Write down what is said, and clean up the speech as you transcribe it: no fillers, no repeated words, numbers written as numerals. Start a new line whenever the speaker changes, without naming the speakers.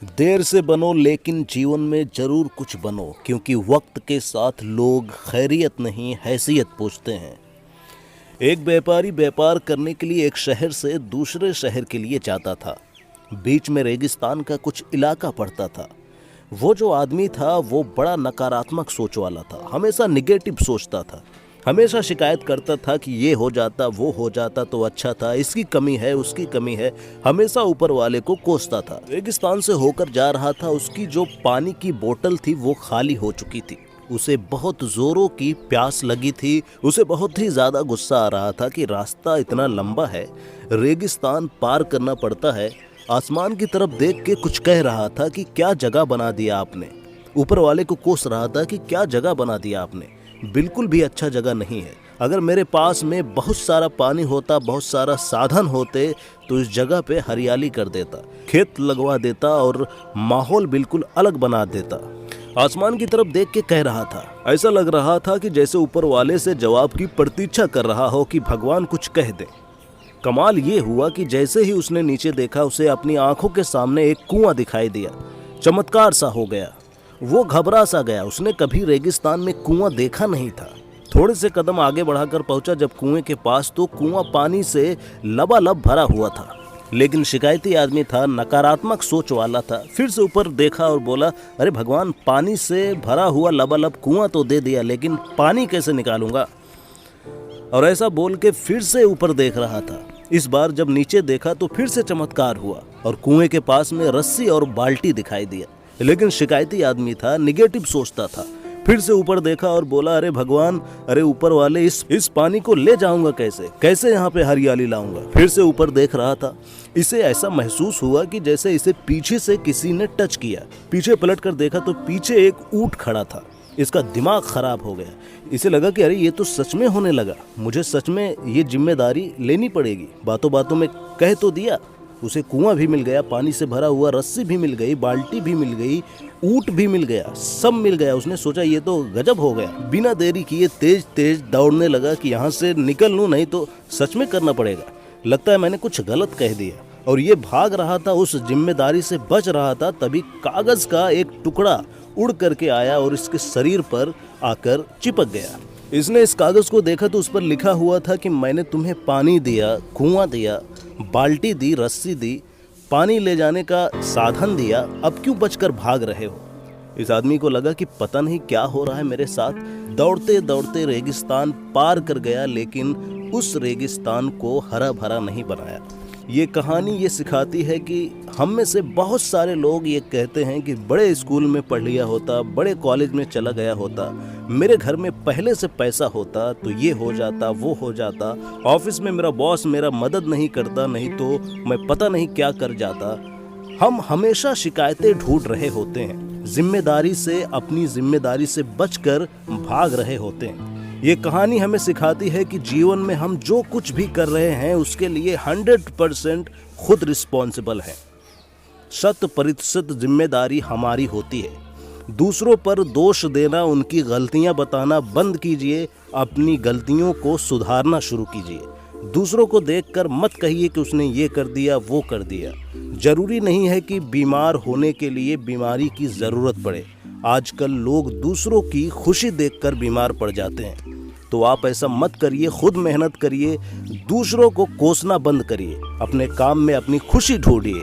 देर से बनो लेकिन जीवन में जरूर कुछ बनो, क्योंकि वक्त के साथ लोग खैरियत नहीं हैसियत पूछते हैं। एक व्यापारी व्यापार करने के लिए एक शहर से दूसरे शहर के लिए जाता था। बीच में रेगिस्तान का कुछ इलाका पड़ता था। वो जो आदमी था वो बड़ा नकारात्मक सोच वाला था, हमेशा निगेटिव सोचता था। हमेशा शिकायत करता था कि ये हो जाता वो हो जाता तो अच्छा था, इसकी कमी है उसकी कमी है, हमेशा ऊपर वाले को कोसता था। रेगिस्तान से होकर जा रहा था, उसकी जो पानी की बोतल थी वो खाली हो चुकी थी। उसे बहुत जोरों की प्यास लगी थी। उसे बहुत ही ज्यादा गुस्सा आ रहा था कि रास्ता इतना लंबा है, रेगिस्तान पार करना पड़ता है। आसमान की तरफ देख के कुछ कह रहा था कि क्या जगह बना दिया आपने। ऊपर वाले को कोस रहा था कि क्या जगह बना दिया आपने, बिल्कुल भी अच्छा जगह नहीं है। अगर मेरे पास में बहुत सारा पानी होता, बहुत सारा साधन होते तो इस जगह पे हरियाली कर देता, खेत लगवा देता और माहौल बिल्कुल अलग बना देता। आसमान की तरफ देख के कह रहा था। ऐसा लग रहा था कि जैसे ऊपर वाले से जवाब की प्रतीक्षा कर रहा हो कि भगवान कुछ कह दे। कमाल ये हुआ कि जैसे ही उसने नीचे देखा, उसे अपनी आंखों के सामने एक कुआं दिखाई दिया। चमत्कार सा हो गया, वो घबरा सा गया। उसने कभी रेगिस्तान में कुआं देखा नहीं था। थोड़े से कदम आगे बढ़ाकर पहुंचा जब कुएं के पास, तो कुआं पानी से लबालब भरा हुआ था। लेकिन शिकायती आदमी था, नकारात्मक सोच वाला था। फिर से ऊपर देखा और बोला, अरे भगवान, पानी से भरा हुआ लबालब कुआं तो दे दिया, लेकिन पानी कैसे निकालूंगा। और ऐसा बोल के फिर से ऊपर देख रहा था। इस बार जब नीचे देखा तो फिर से चमत्कार हुआ और कुएं के पास में रस्सी और बाल्टी दिखाई दिया। लेकिन शिकायती आदमी था, निगेटिव सोचता था। फिर से ऊपर देखा और बोला, अरे भगवान, अरे ऊपर वाले, इस पानी को ले जाऊंगा कैसे यहाँ पे हरियाली लाऊंगा। फिर से ऊपर देख रहा था। इसे ऐसा महसूस हुआ कि जैसे इसे पीछे से किसी ने टच किया। पीछे पलट कर देखा तो पीछे एक ऊंट खड़ा था। इसका दिमाग खराब हो गया। इसे लगा कि अरे ये तो सच में होने लगा, मुझे सच में ये जिम्मेदारी लेनी पड़ेगी। बातों बातों में कह तो दिया। उसे कुआं भी मिल गया, पानी से भरा हुआ रस्सी भी मिल गई, बाल्टी भी मिल गई, ऊंट भी मिल गया, सब मिल गया। उसने सोचा ये तो गजब हो गया। बिना देरी किए तेज तेज दौड़ने लगा कि यहाँ से निकल लूँ, नहीं तो सच में करना पड़ेगा। लगता है मैंने कुछ गलत कह दिया। और ये भाग रहा था, उस जिम्मेदारी से बच रहा था। तभी कागज का एक टुकड़ा उड़ करके आया और इसके शरीर पर आकर चिपक गया। इसने इस कागज को देखा तो उस पर लिखा हुआ था कि मैंने तुम्हें पानी दिया, कुआं दिया, बाल्टी दी, रस्सी दी, पानी ले जाने का साधन दिया, अब क्यों बचकर भाग रहे हो। इस आदमी को लगा कि पता नहीं क्या हो रहा है मेरे साथ। दौड़ते दौड़ते रेगिस्तान पार कर गया, लेकिन उस रेगिस्तान को हरा भरा नहीं बनाया। ये कहानी ये सिखाती है कि हम में से बहुत सारे लोग ये कहते हैं कि बड़े स्कूल में पढ़ लिया होता, बड़े कॉलेज में चला गया होता, मेरे घर में पहले से पैसा होता तो ये हो जाता वो हो जाता, ऑफिस में मेरा बॉस मेरा मदद नहीं करता, नहीं तो मैं पता नहीं क्या कर जाता। हम हमेशा शिकायतें ढूंढ रहे होते हैं, जिम्मेदारी से, अपनी जिम्मेदारी से बचकर भाग रहे होते हैं। ये कहानी हमें सिखाती है कि जीवन में हम जो कुछ भी कर रहे हैं उसके लिए 100% खुद रिस्पॉन्सिबल है। 100% जिम्मेदारी हमारी होती है। दूसरों पर दोष देना, उनकी गलतियां बताना बंद कीजिए, अपनी गलतियों को सुधारना शुरू कीजिए। दूसरों को देखकर मत कहिए कि उसने ये कर दिया वो कर दिया। जरूरी नहीं है कि बीमार होने के लिए बीमारी की जरूरत पड़े। आजकल लोग दूसरों की खुशी देखकर बीमार पड़ जाते हैं। तो आप ऐसा मत करिए, खुद मेहनत करिए, दूसरों को कोसना बंद करिए, अपने काम में अपनी खुशी ढूंढिए।